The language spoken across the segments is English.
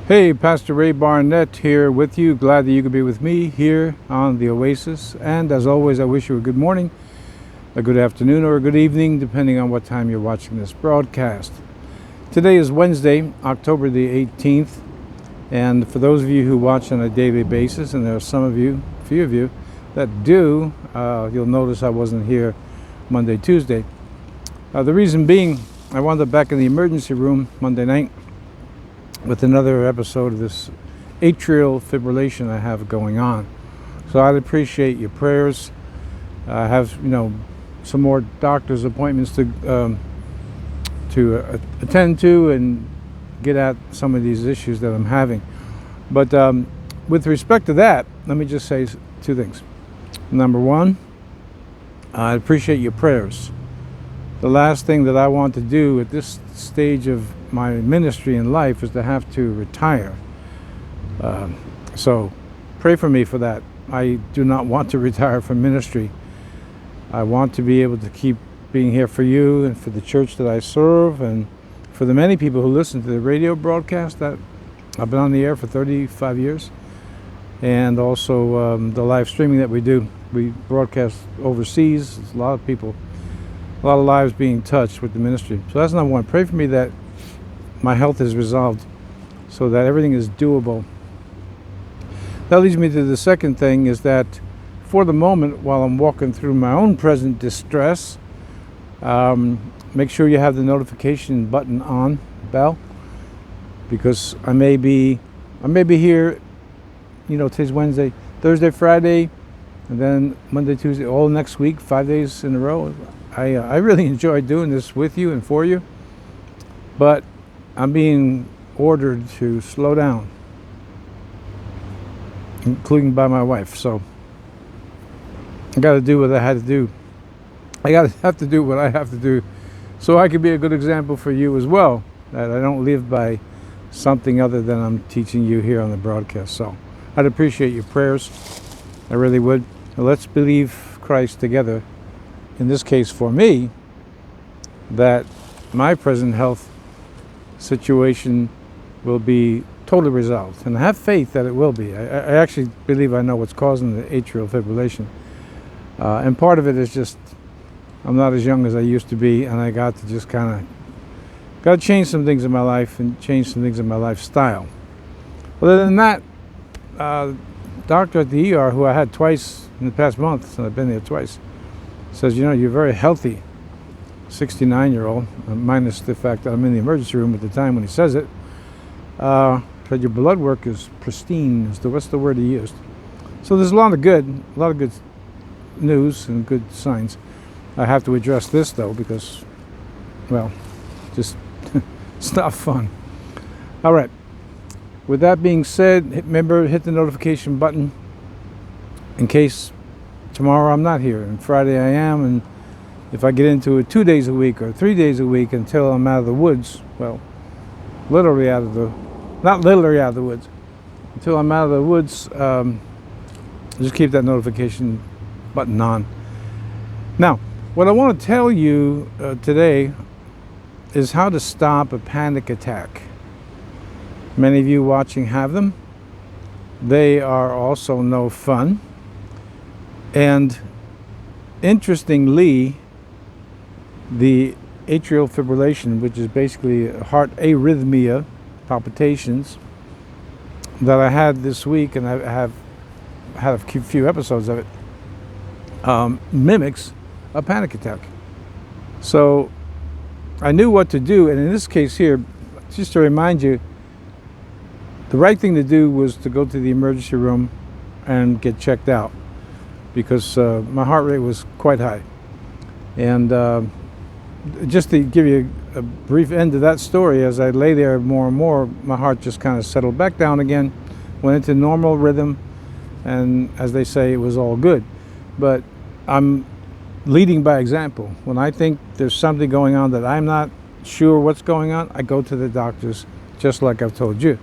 Hey, Pastor Ray Barnett here with you. Glad that you could be with me here on the Oasis. And as always, I wish you a good morning, a good afternoon, or a good evening, depending on what time you're watching this broadcast. Today is Wednesday, October the 18th. And for those of you who watch on a daily basis, and there are some of you, a few of you, that do, you'll notice I wasn't here Monday, Tuesday. The reason being, I wound up back in the emergency room Monday night with another episode of this atrial fibrillation I have going on. So I'd appreciate your prayers. I have, some more doctor's appointments to attend to and get at some of these issues that I'm having. But with respect to that, let me just say two things. Number one, I appreciate your prayers. The last thing that I want to do at this stage of my ministry in life is to have to retire. So pray for me for that. I do not want to retire from ministry. I want to be able to keep being here for you and for the church that I serve and for the many people who listen to the radio broadcast that I've been on the air for 35 years, and also the live streaming that we do. We broadcast overseas. There's a lot of people, a lot of lives being touched with the ministry. So that's number one. Pray for me that my health is resolved so that everything is doable. That leads me to the second thing, is that for the moment, while I'm walking through my own present distress, make sure you have the notification button on, bell, because I may be here, today's Wednesday, Thursday, Friday, and then Monday, Tuesday, all next week, 5 days in a row. I really enjoy doing this with you and for you, but I'm being ordered to slow down, including by my wife. So I got to do what I had to do. I have to do what I have to do so I can be a good example for you as well, that I don't live by something other than I'm teaching you here on the broadcast. So I'd appreciate your prayers. I really would. Let's believe Christ together, in this case for me, that my present health situation will be totally resolved. And I have faith that it will be. I actually believe I know what's causing the atrial fibrillation. And part of it is just I'm not as young as I used to be, and I got to just got to change some things in my life and change some things in my lifestyle. Other than that, doctor at the ER, who I had twice in the past month, and I've been there twice, says, you're very healthy, 69-year-old, minus the fact that I'm in the emergency room at the time when he says it. Said your blood work is pristine, what's the word he used. So there's a lot of good news and good signs. I have to address this though, because, just it's not fun. All right. With that being said, remember, hit the notification button in case tomorrow I'm not here and Friday I am, and if I get into it 2 days a week or 3 days a week until I'm out of the woods, not literally out of the woods, until I'm out of the woods, just keep that notification button on. Now, what I want to tell you today is how to stop a panic attack. Many of you watching have them. They are also no fun. And interestingly, the atrial fibrillation, which is basically heart arrhythmia, palpitations, that I had this week, and I have had a few episodes of it, mimics a panic attack. So I knew what to do, and in this case here, just to remind you, the right thing to do was to go to the emergency room and get checked out, because my heart rate was quite high. And just to give you a brief end to that story, as I lay there more and more, my heart just kind of settled back down again, went into normal rhythm, and as they say, it was all good. But I'm leading by example. When I think there's something going on that I'm not sure what's going on, I go to the doctors, just like I've told you.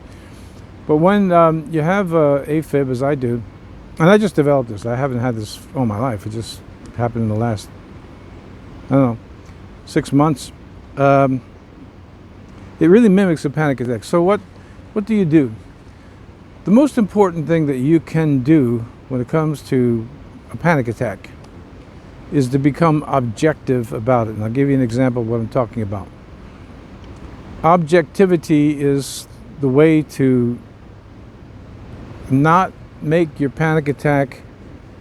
But when you have AFib, as I do, and I just developed this, I haven't had this all my life, it just happened in the last, 6 months, it really mimics a panic attack. So what What do you do? The most important thing that you can do when it comes to a panic attack is to become objective about it. And I'll give you an example of what I'm talking about. Objectivity is the way to not make your panic attack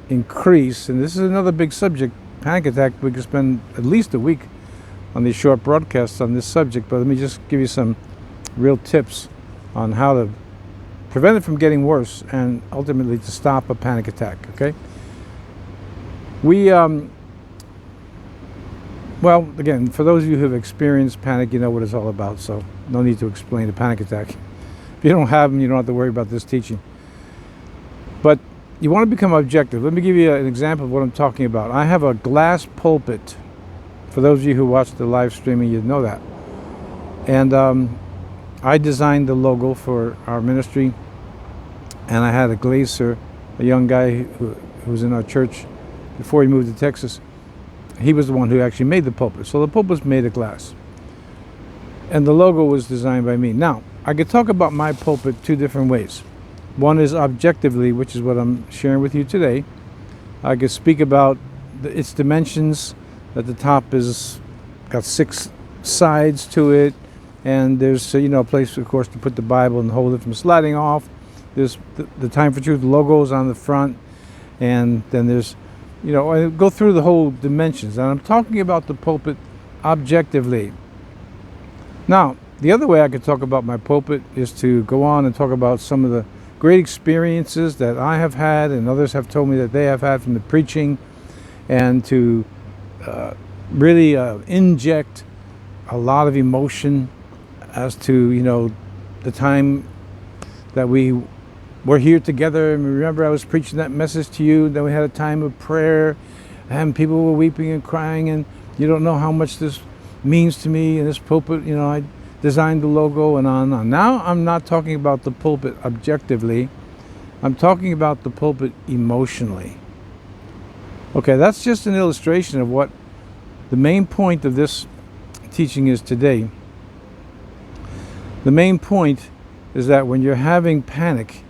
increase. And this is another big subject, panic attack. We could spend at least a week on these short broadcasts on this subject, but let me just give you some real tips on how to prevent it from getting worse and ultimately to stop a panic attack, okay? Well, again, for those of you who have experienced panic, you know what it's all about, so no need to explain a panic attack. If you don't have them, you don't have to worry about this teaching. But you want to become objective. Let me give you an example of what I'm talking about. I have a glass pulpit. For those of you who watch the live streaming, you know that. And I designed the logo for our ministry, and I had a glazer, a young guy who was in our church before he moved to Texas. He was the one who actually made the pulpit. So the pulpit was made of glass. And the logo was designed by me. Now, I could talk about my pulpit two different ways. One is objectively, which is what I'm sharing with you today. I could speak about its dimensions. At the top is got 6 sides to it. And there's a place, of course, to put the Bible and hold it from sliding off. There's the Time for Truth logos on the front. And then there's I go through the whole dimensions, and I'm talking about the pulpit objectively. Now, the other way I could talk about my pulpit is to go on and talk about some of the great experiences that I have had and others have told me that they have had from the preaching, and to really inject a lot of emotion as to, the time that we we're here together. And remember, I was preaching that message to you. Then we had a time of prayer, and people were weeping and crying, and you don't know how much this means to me. And this pulpit, I designed the logo and on and on. Now I'm not talking about the pulpit objectively. I'm talking about the pulpit emotionally. Okay, that's just an illustration of what the main point of this teaching is today. The main point is that when you're having panic,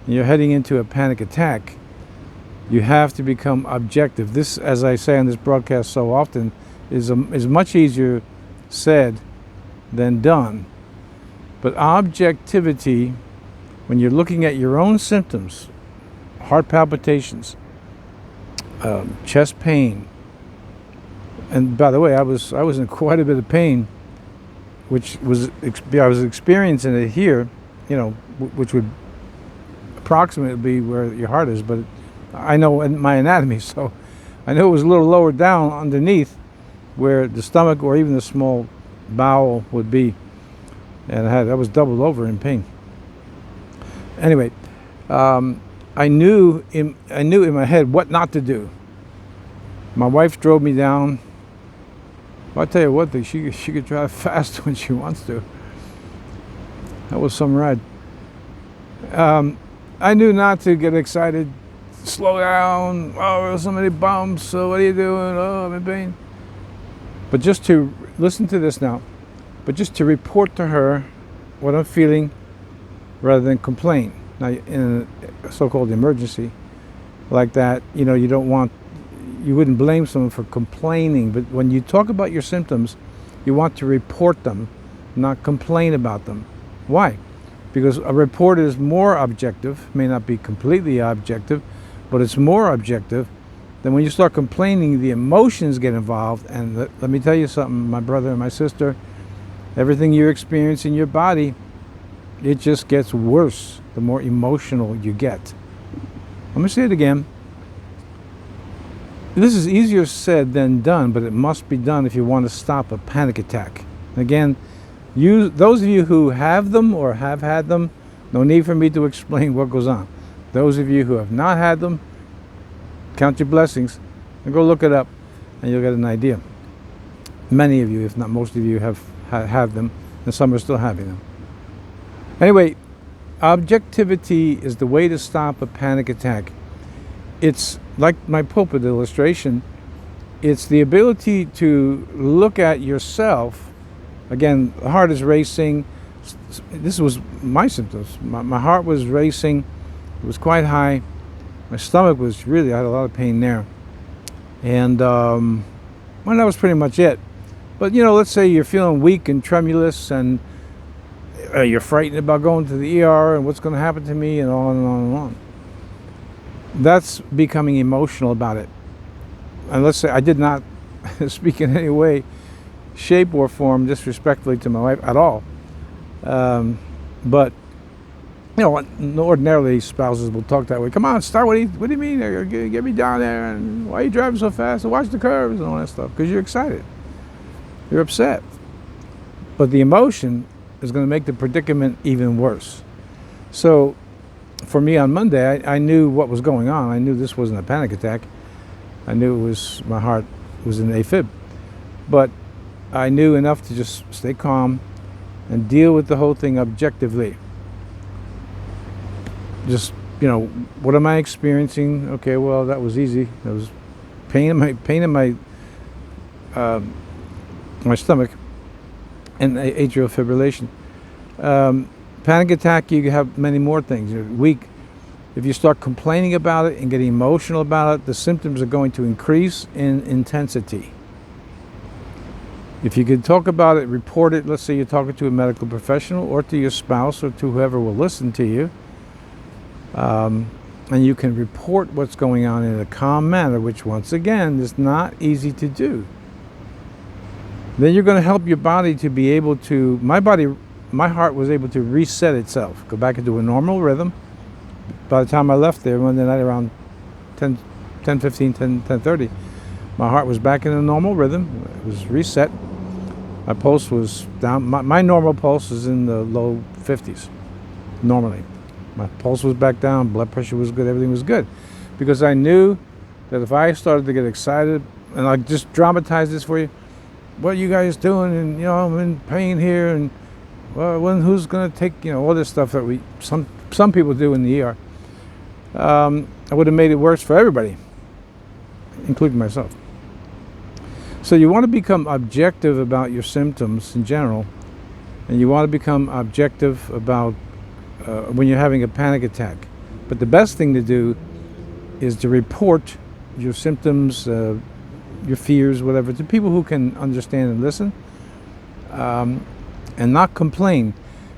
and you're heading into a panic attack, you have to become objective. This, as I say on this broadcast so often, is much easier said than done. But objectivity, when you're looking at your own symptoms, heart palpitations, chest pain, and by the way, I was in quite a bit of pain, which was I was experiencing it here, which would approximately be where your heart is, but I know my anatomy, so I knew it was a little lower down underneath where the stomach or even the small bowel would be, and I was doubled over in pain. Anyway, I knew in my head what not to do. My wife drove me down. I'll tell you what, she could drive fast when she wants to. That was some ride. I knew not to get excited, slow down, oh, so many bumps, so what are you doing? Oh, I'm in pain. But just to, listen to this now, but just to report to her what I'm feeling rather than complain. Now, in a so-called emergency like that, you wouldn't blame someone for complaining, but when you talk about your symptoms, you want to report them, not complain about them. Why? Because a report is more objective, may not be completely objective, but it's more objective than when you start complaining. The emotions get involved, and let me tell you something, my brother and my sister, everything you experience in your body, it just gets worse the more emotional you get. Let me say it again. This is easier said than done, but it must be done if you want to stop a panic attack. Again, those of you who have them or have had them, no need for me to explain what goes on. Those of you who have not had them, count your blessings and go look it up, and you'll get an idea. Many of you, if not most of you, have them, and some are still having them. Anyway, objectivity is the way to stop a panic attack. It's like my pulpit illustration. It's the ability to look at yourself. Again, the heart is racing, This was my symptoms. My heart was racing. It was quite high. My stomach was really, I had a lot of pain there. And well, that was pretty much it. But let's say you're feeling weak and tremulous, and you're frightened about going to the ER and what's going to happen to me, and on and on and on. That's becoming emotional about it. And let's say I did not speak in any way, shape, or form disrespectfully to my wife at all. But ordinarily spouses will talk that way. Come on, start. What do you mean? Get me down there, and why are you driving so fast? And watch the curves and all that stuff. Because you're excited. You're upset. But the emotion is going to make the predicament even worse. So for me on Monday, I knew what was going on. I knew this wasn't a panic attack. I knew it was my heart was in AFib. But I knew enough to just stay calm and deal with the whole thing objectively. Just, what am I experiencing? Okay, well, that was easy. There was pain in my my stomach, and atrial fibrillation. Panic attack, you have many more things. You're weak. If you start complaining about it and getting emotional about it, the symptoms are going to increase in intensity. If you could talk about it, report it. Let's say you're talking to a medical professional or to your spouse or to whoever will listen to you. And you can report what's going on in a calm manner, which once again is not easy to do. Then you're going to help your body to be able to, my heart was able to reset itself, go back into a normal rhythm. By the time I left there Monday night around 10:30, my heart was back in a normal rhythm. It was reset. My pulse was down. My normal pulse is in the low 50s, normally. My pulse was back down, blood pressure was good, everything was good. Because I knew that if I started to get excited, and I just dramatize this for you, what are you guys doing? And, I'm in pain here, and who's going to take, all this stuff that some people do in the ER. I would have made it worse for everybody, including myself. So you want to become objective about your symptoms in general, and you want to become objective about when you're having a panic attack. But the best thing to do is to report your symptoms, your fears, whatever, to people who can understand and listen, and not complain.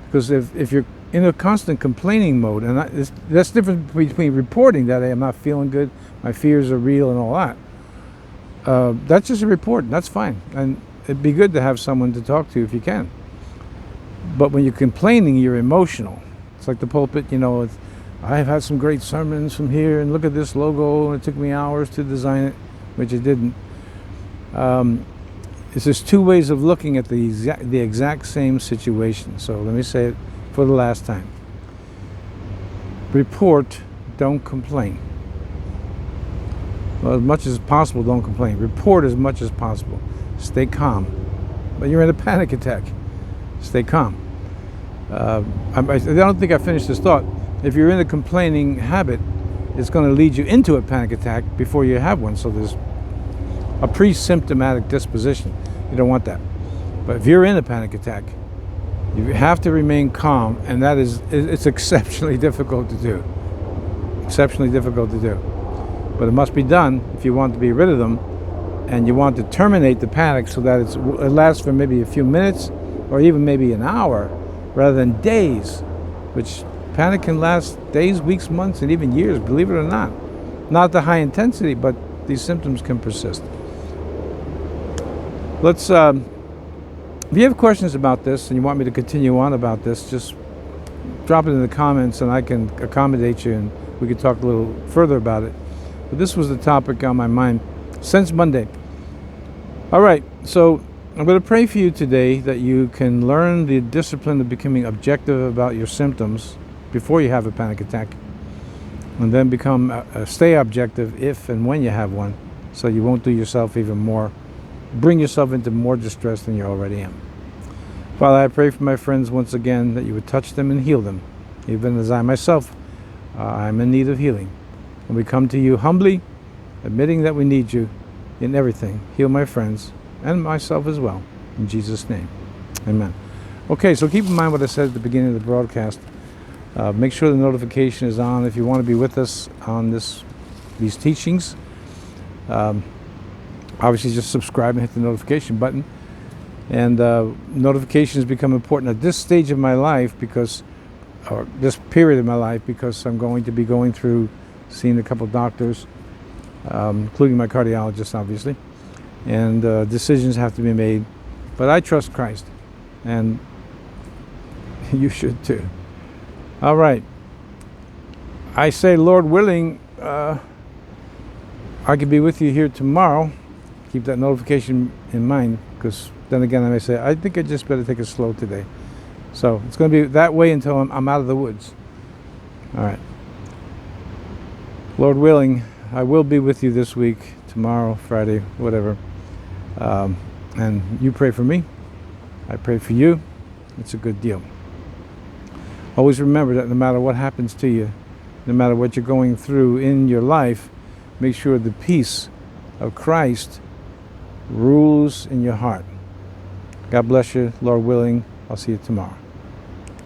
Because if you're in a constant complaining mode, and that's different between reporting that, hey, I'm not feeling good, my fears are real and all that. That's just a report, that's fine. And it'd be good to have someone to talk to if you can. But when you're complaining, you're emotional. It's like the pulpit, I've had some great sermons from here, and look at this logo, and it took me hours to design it, which it didn't. It's just two ways of looking at the exact same situation. So let me say it for the last time. Report, don't complain. Well, as much as possible, don't complain. Report as much as possible. Stay calm. But you're in a panic attack. Stay calm. I don't think I finished this thought. If you're in a complaining habit, it's going to lead you into a panic attack before you have one. So there's a pre-symptomatic disposition. You don't want that. But if you're in a panic attack, you have to remain calm, and it's exceptionally difficult to do. Exceptionally difficult to do. But it must be done if you want to be rid of them, and you want to terminate the panic so that it lasts for maybe a few minutes or even maybe an hour rather than days, which panic can last days, weeks, months, and even years, believe it or not. Not the high intensity, but these symptoms can persist. Let's, if you have questions about this and you want me to continue on about this, just drop it in the comments and I can accommodate you and we can talk a little further about it. But this was the topic on my mind since Monday. All right, so I'm going to pray for you today that you can learn the discipline of becoming objective about your symptoms before you have a panic attack, and then stay objective if and when you have one, so you won't do yourself even more, bring yourself into more distress than you already am. Father, I pray for my friends once again that you would touch them and heal them, even as I myself, I'm in need of healing. And we come to you humbly, admitting that we need you in everything. Heal my friends and myself as well. In Jesus' name, amen. Okay, so keep in mind what I said at the beginning of the broadcast. Make sure the notification is on if you want to be with us on these teachings. Obviously, just subscribe and hit the notification button. And notifications become important at this stage of my life or this period of my life, because I'm going to be going through seeing a couple doctors, including my cardiologist, obviously. And decisions have to be made. But I trust Christ, and you should too. All right. I say, Lord willing, I could be with you here tomorrow. Keep that notification in mind, because then again I may say, I think I just better take it slow today. So it's going to be that way until I'm out of the woods. All right. Lord willing, I will be with you this week, tomorrow, Friday, whatever. And you pray for me. I pray for you. It's a good deal. Always remember that no matter what happens to you, no matter what you're going through in your life, make sure the peace of Christ rules in your heart. God bless you. Lord willing, I'll see you tomorrow.